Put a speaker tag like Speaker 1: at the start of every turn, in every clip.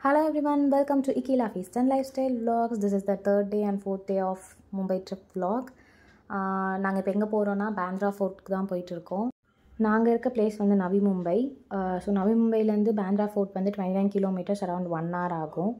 Speaker 1: Hello everyone, welcome to Ikila Feast and Lifestyle Vlogs. This is the third day and fourth day of Mumbai trip vlog. நாங்கள் இப்போ எங்கே போகிறோன்னா பேண்ட்ரா ஃபோர்ட்டுக்கு தான் போயிட்டுருக்கோம். நாங்கள் இருக்க பிளேஸ் வந்து நவி மும்பை. ஸோ நவி மும்பைலேருந்து பேண்ட்ரா ஃபோர்ட் வந்து 29 கிலோமீட்டர்ஸ், அரௌண்ட் 1 hour ஆகும்.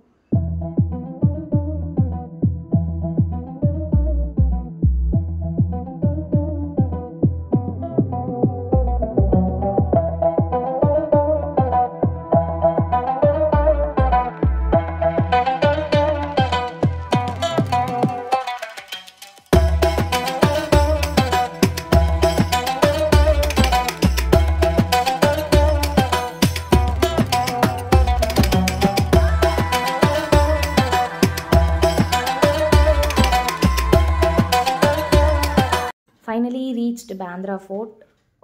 Speaker 1: Finally reached பேண்ட்ரா fort.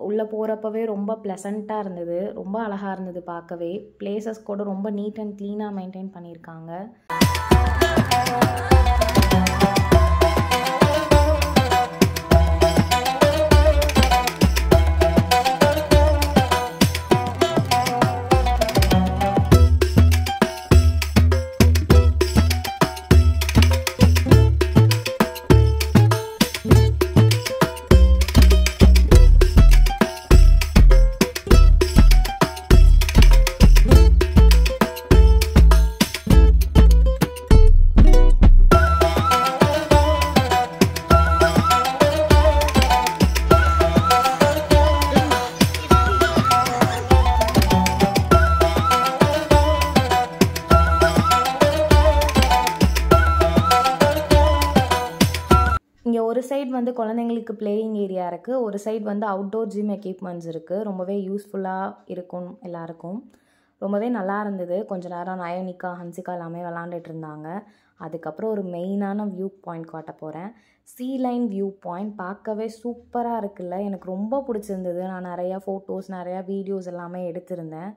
Speaker 1: உள்ளே போகிறப்பவே ரொம்ப ப்ளசண்ட்டாக இருந்தது, ரொம்ப அழகாக இருந்தது பார்க்கவே. பிளேசஸ் கூட ரொம்ப நீட் அண்ட் க்ளீனாக மெயின்டைன் பண்ணியிருக்காங்க. இங்கே ஒரு சைடு வந்து குழந்தைங்களுக்கு பிளேயிங் ஏரியா இருக்குது, ஒரு சைடு வந்து அவுட்டோர் ஜிம் எக்யூப்மெண்ட்ஸ் இருக்குது. ரொம்பவே யூஸ்ஃபுல்லாக இருக்கும் எல்லாருக்கும். ரொம்பவே நல்லா இருந்தது. கொஞ்சம் நேரம் நயனிகா, ஹன்சிகா எல்லாமே விளாண்டுட்டு இருந்தாங்க. அதுக்கப்புறம் ஒரு மெயினான வியூ பாயிண்ட் காட்ட போகிறேன். சீ லைன் வியூ பாயிண்ட் பார்க்கவே சூப்பராக இருக்குல்ல, எனக்கு ரொம்ப பிடிச்சிருந்தது. நான் நிறையா ஃபோட்டோஸ், நிறையா வீடியோஸ் எல்லாமே எடுத்திருந்தேன்.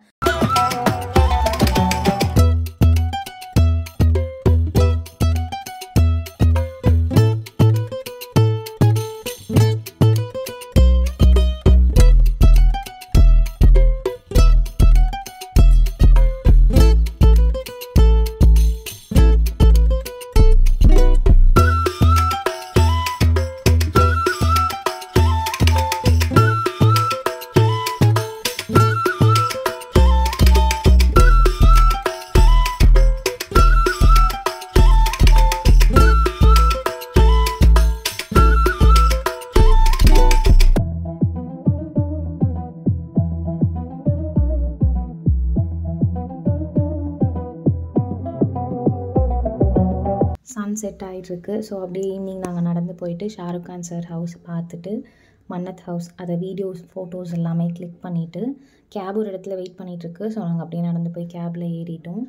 Speaker 1: சன்செட் ஆகிட்டுருக்கு. ஸோ அப்படியே ஈவினிங் நாங்கள் நடந்து போயிட்டு ஷாருக் கான் சார் ஹவுஸ் பார்த்துட்டு, மன்னத் ஹவுஸ் அதை வீடியோஸ் ஃபோட்டோஸ் எல்லாமே கிளிக் பண்ணிவிட்டு கேப் ஒரு இடத்துல வெயிட் பண்ணிகிட்ருக்கு. ஸோ நாங்கள் அப்படியே நடந்து போய் கேபில் ஏறிட்டோம்.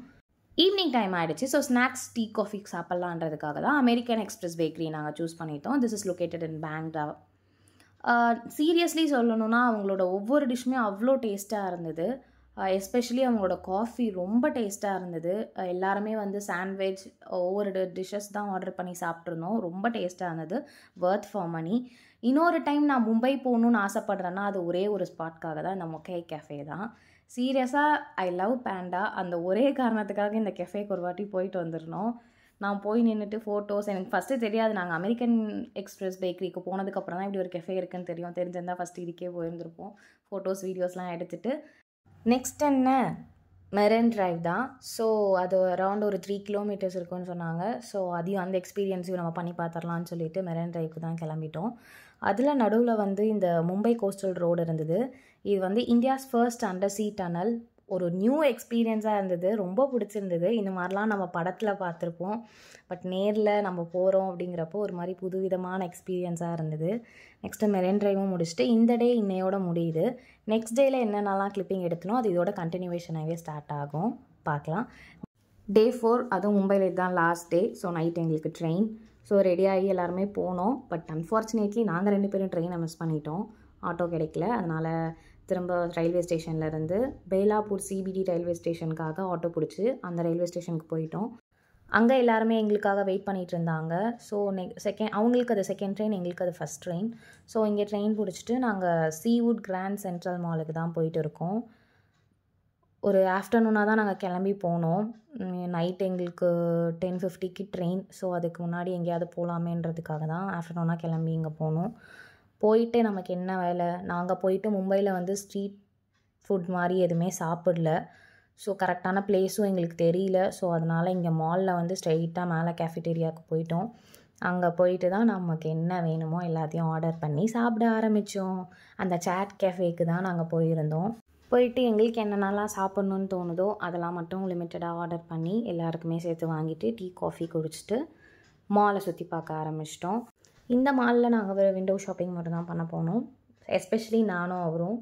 Speaker 1: ஈவினிங் டைம் ஆகிடுச்சு. ஸோ ஸ்நாக்ஸ், டீ, காஃபி சாப்பிட்லான்றதுக்காக தான் அமெரிக்கன் எக்ஸ்பிரஸ் பேக்கரி நாங்கள் சூஸ் பண்ணிட்டோம். This is located in பேண்ட்ரா. Seriously சொல்லணுன்னா அவங்களோட ஒவ்வொரு டிஷ்ஷுமே அவ்வளோ டேஸ்ட்டாக இருந்தது. எஸ்பெஷலி அவங்களோட காஃபி ரொம்ப டேஸ்ட்டாக இருந்தது. எல்லாருமே வந்து சாண்ட்விச், ஒவ்வொரு டிஷ்ஷஸ் தான் ஆர்டர் பண்ணி சாப்பிட்ருந்தோம். ரொம்ப டேஸ்ட்டாக இருந்தது. Worth for money. இன்னொரு டைம் நான் மும்பை போகணுன்னு ஆசைப்பட்றேன்னா அது ஒரே ஒரு ஸ்பாட்காக தான், இந்த மொக்கை கேஃபே தான். சீரியஸாக ஐ லவ் பேண்டா. அந்த ஒரே காரணத்துக்காக இந்த கெஃபேக்கு ஒரு வாட்டி போயிட்டு வந்துடணும். நான் போய் நின்றுட்டு ஃபோட்டோஸ், எனக்கு ஃபஸ்ட்டு தெரியாது. நாங்கள் அமெரிக்கன் எக்ஸ்பிரஸ் பேக்கரிக்கு போனதுக்கப்புறம் தான் இப்படி ஒரு கெஃபே இருக்குதுன்னு தெரியும். தெரிஞ்சிருந்தால் ஃபஸ்ட்டு இதுக்கே போயிருந்திருப்போம். ஃபோட்டோஸ், வீடியோஸ்லாம் எடுத்துகிட்டு. நெக்ஸ்ட் என்ன, மெரைன் டிரைவ் தான். ஸோ அது அரௌண்ட் ஒரு 3 கிலோமீட்டர்ஸ் இருக்குன்னு சொன்னாங்க. ஸோ அதையும் அந்த எக்ஸ்பீரியன்ஸையும் நம்ம பண்ணி பார்த்துடலான்னு சொல்லிட்டு மெரைன் டிரைவுக்கு தான் கிளம்பிட்டோம். அதில் நடுவில் வந்து இந்த மும்பை கோஸ்டல் ரோடு இருந்தது. இது வந்து இந்தியாஸ் ஃபர்ஸ்ட் அண்டர் சீ டனல். ஒரு நியூ எக்ஸ்பீரியன்ஸாக இருந்தது, ரொம்ப பிடிச்சிருந்தது. இந்த மாதிரிலாம் நம்ம படத்தில் பார்த்துருப்போம், பட் நேரில் நம்ம போகிறோம் அப்படிங்கிறப்போ ஒரு மாதிரி புதுவிதமான எக்ஸ்பீரியன்ஸாக இருந்தது. நெக்ஸ்ட்டு மெரைன் டிரைவும் முடிச்சுட்டு இந்த டே இன்னையோட முடியுது. நெக்ஸ்ட் டேயில் என்னென்னலாம் கிளிப்பிங் எடுத்தனோ அது இதோட கண்டினியூவேஷனாகவே ஸ்டார்ட் ஆகும். பார்க்கலாம். டே 4, அதுவும் மும்பையில் இதுதான் லாஸ்ட் டே. ஸோ நைட் எங்களுக்கு ட்ரெயின். ஸோ ரெடியாகி எல்லாருமே போனோம். பட் அன்ஃபார்ச்சுனேட்லி நாங்கள் 2 பேரும் ட்ரெயினை மிஸ் பண்ணிட்டோம். ஆட்டோ கிடைக்கல. அதனால் திரும்ப ரயில்வே ஸ்டேஷன்லேருந்து பெய்லாப்பூர் சிபிடி ரயில்வே ஸ்டேஷனுக்காக ஆட்டோ பிடிச்சி அந்த ரயில்வே ஸ்டேஷனுக்கு போயிட்டோம். அங்கே எல்லாருமே எங்களுக்காக வெயிட் பண்ணிகிட்டு இருந்தாங்க. ஸோ அவங்களுக்கு அது செகண்ட் ட்ரெயின், எங்களுக்கு அது ஃபஸ்ட் ட்ரெயின். ஸோ இங்கே ட்ரெயின் பிடிச்சிட்டு நாங்கள் சீவுட் கிராண்ட் சென்ட்ரல் மாலுக்கு தான் போயிட்டு இருக்கோம். ஒரு ஆஃப்டர்நூனாக தான் நாங்கள் கிளம்பி போனோம். நைட் எங்களுக்கு 10:50க்கு ட்ரெயின். ஸோ அதுக்கு முன்னாடி எங்கேயாவது போகலாமேன்றதுக்காக தான் ஆஃப்டர்நூனாக கிளம்பி இங்கே போனோம். போயிட்டு நமக்கு என்ன வேலை, நாங்கள் போயிட்டு மும்பையில் வந்து ஸ்ட்ரீட் ஃபுட் மாதிரி எதுவுமே சாப்பிடல. ஸோ கரெக்டான பிளேஸும் எங்களுக்கு தெரியல. ஸோ அதனால் இங்கே மாலில் வந்து ஸ்ட்ரெயிட்டாக மேலே கேஃபிடேரியாவுக்கு போயிட்டோம். அங்கே போயிட்டு தான் நமக்கு என்ன வேணுமோ எல்லாத்தையும் ஆர்டர் பண்ணி சாப்பிட ஆரம்பித்தோம். அந்த சாட் கேஃபேக்கு தான் நாங்கள் போயிருந்தோம். போயிட்டு எங்களுக்கு என்னென்னலாம் சாப்பிட்ணுன்னு தோணுதோ அதெல்லாம் மட்டும் லிமிட்டடாக ஆர்டர் பண்ணி எல்லாருக்குமே சேர்த்து வாங்கிட்டு டீ காஃபி குடிச்சிட்டு மாலை சுற்றி பார்க்க ஆரம்பிச்சிட்டோம். இந்த மாலில் நாங்கள் விண்டோ ஷாப்பிங் மட்டும் தான் பண்ண போனோம். எஸ்பெஷலி நானும் அவரும்.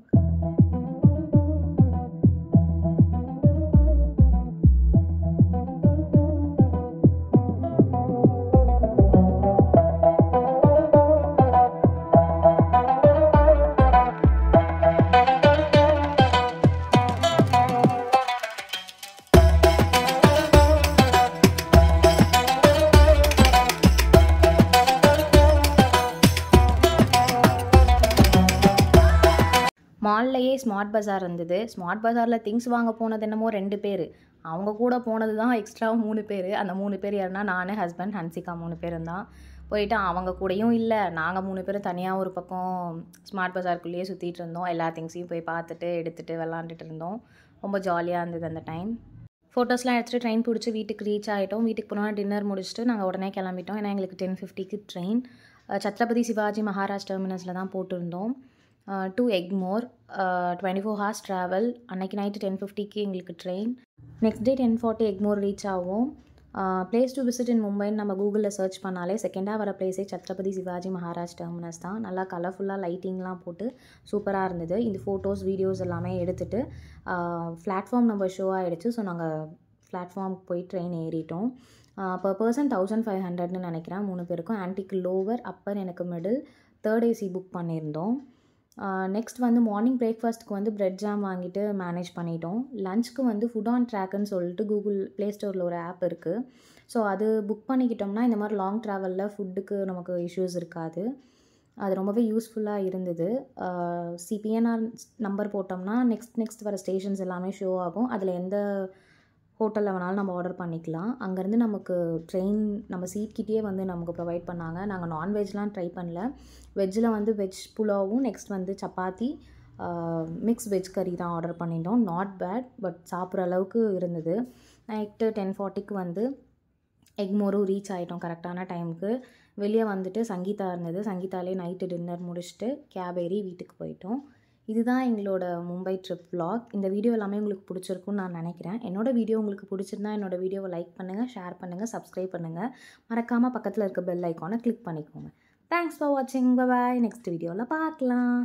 Speaker 1: மால்லையே ஸ்மார்ட் பஜார் இருந்தது. ஸ்மார்ட் பஜாரில் திங்ஸ் வாங்க போனது என்னமோ 2 பேர், அவங்க கூட போனது தான் எக்ஸ்ட்ரா 3 பேர். அந்த 3 பேர் யாருன்னா நான், ஹஸ்பண்ட், ஹன்சிகா 3 பேரும் தான். போயிட்டு அவங்க கூடயும் இல்லை, நாங்கள் 3 பேரும் தனியாக ஒரு பக்கம் ஸ்மார்ட் பஜாருக்குள்ளேயே சுற்றிட்டு இருந்தோம். எல்லா திங்ஸையும் போய் பார்த்துட்டு எடுத்துகிட்டு விளாண்டுட்டு இருந்தோம். ரொம்ப ஜாலியாக இருந்தது அந்த டைம். ஃபோட்டோஸ்லாம் எடுத்துகிட்டு ட்ரெயின் பிடிச்சி வீட்டுக்கு ரீச் ஆகிட்டோம். வீட்டுக்கு போனால் டின்னர் முடிச்சுட்டு நாங்கள் உடனே கிளம்பிட்டோம். ஏன்னா எங்களுக்கு 10:50க்கு ட்ரெயின். சத்ரபதி சிவாஜி மகாராஜ் டெர்மினஸில் தான் போட்டிருந்தோம். To Egmore 24 hours travel. அன்றைக்கி நைட்டு 10:50க்கு எங்களுக்கு train. Next day 10:40 Egmore reach ஆகும். பிளேஸ் டு விசிட் இன் மும்பைன்னு நம்ம கூகுளில் சர்ச் பண்ணாலே செகண்டாக வர பிளேஸே சத்ரபதி சிவாஜி மகாராஜ் டெர்மினஸ் தான். நல்லா கலர்ஃபுல்லாக லைட்டிங்லாம் போட்டு சூப்பராக இருந்தது. இந்த ஃபோட்டோஸ் வீடியோஸ் எல்லாமே எடுத்துகிட்டு பிளாட்ஃபார்ம் நம்ம ஷோ ஆகிடுச்சு. ஸோ நாங்கள் பிளாட்ஃபார்முக்கு போய் ட்ரெயின் ஏறிட்டோம். பர் பர்சன் 1500ன்னு நினைக்கிறேன் 3 பேருக்கும். ஆன்டிக்கு லோவர், அப்பர் எனக்கு மிடில், 3rd AC புக் பண்ணியிருந்தோம். நெக்ஸ்ட் வந்து மார்னிங் பிரேக்ஃபாஸ்ட்டுக்கு வந்து பிரெட் ஜாம் வாங்கிட்டு மேனேஜ் பண்ணிட்டோம். லஞ்சுக்கு வந்து ஃபுட் ஆன் ட்ராக்குன்னு சொல்லிட்டு கூகுள் ப்ளே ஸ்டோரில் ஒரு ஆப் இருக்குது. ஸோ அது புக் பண்ணிக்கிட்டோம்னா இந்த மாதிரி லாங் ட்ராவலில் ஃபுட்டுக்கு நமக்கு இஷ்யூஸ் இருக்காது. அது ரொம்பவே யூஸ்ஃபுல்லாக இருந்தது. சிபிஎன்ஆர் நம்பர் போட்டோம்னா நெக்ஸ்ட் வர ஸ்டேஷன்ஸ் எல்லாமே ஷோ ஆகும். அதில் எந்த ஹோட்டலில் வேணாலும் நம்ம ஆர்டர் பண்ணிக்கலாம். அங்கேருந்து நமக்கு ட்ரெயின் நம்ம சீட்கிட்டே வந்து நமக்கு ப்ரொவைட் பண்ணாங்க. நாங்கள் நான்வெஜ்லாம் ட்ரை பண்ணல. வெஜ்ஜில் வந்து வெஜ் புலாவும், நெக்ஸ்ட் வந்து சப்பாத்தி, மிக்ஸ் வெஜ் கறி தான் ஆர்டர் பண்ணிட்டோம். நாட் பேட், பட் சாப்பிட்ற அளவுக்கு இருந்தது. நைட்டு 10:40க்கு வந்து எக்மோரும் ரீச் ஆகிட்டோம் கரெக்டான டைமுக்கு. வெளியே வந்துட்டு சங்கீதா இருந்தது. சங்கீதாலே நைட்டு டின்னர் முடிச்சுட்டு கேப் ஏறி வீட்டுக்கு போயிட்டோம். இதுதான் எங்களோட மும்பை ட்ரிப் vlog. இந்த வீடியோ எல்லாமே உங்களுக்கு பிடிச்சிருக்குன்னு நான் நினைக்கிறேன். என்னோட வீடியோ உங்களுக்கு பிடிச்சிருந்தா என்னோட வீடியோவை லைக் பண்ணுங்கள், ஷேர் பண்ணுங்கள், சப்ஸ்கிரைப் பண்ணுங்கள். மறக்காமல் பக்கத்தில் இருக்க பெல் ஐக்கானை கிளிக் பண்ணிக்கோங்க. தேங்க்ஸ் ஃபார் வாட்சிங். Bye bye. நெக்ஸ்ட் வீடியோவில் பார்க்கலாம்.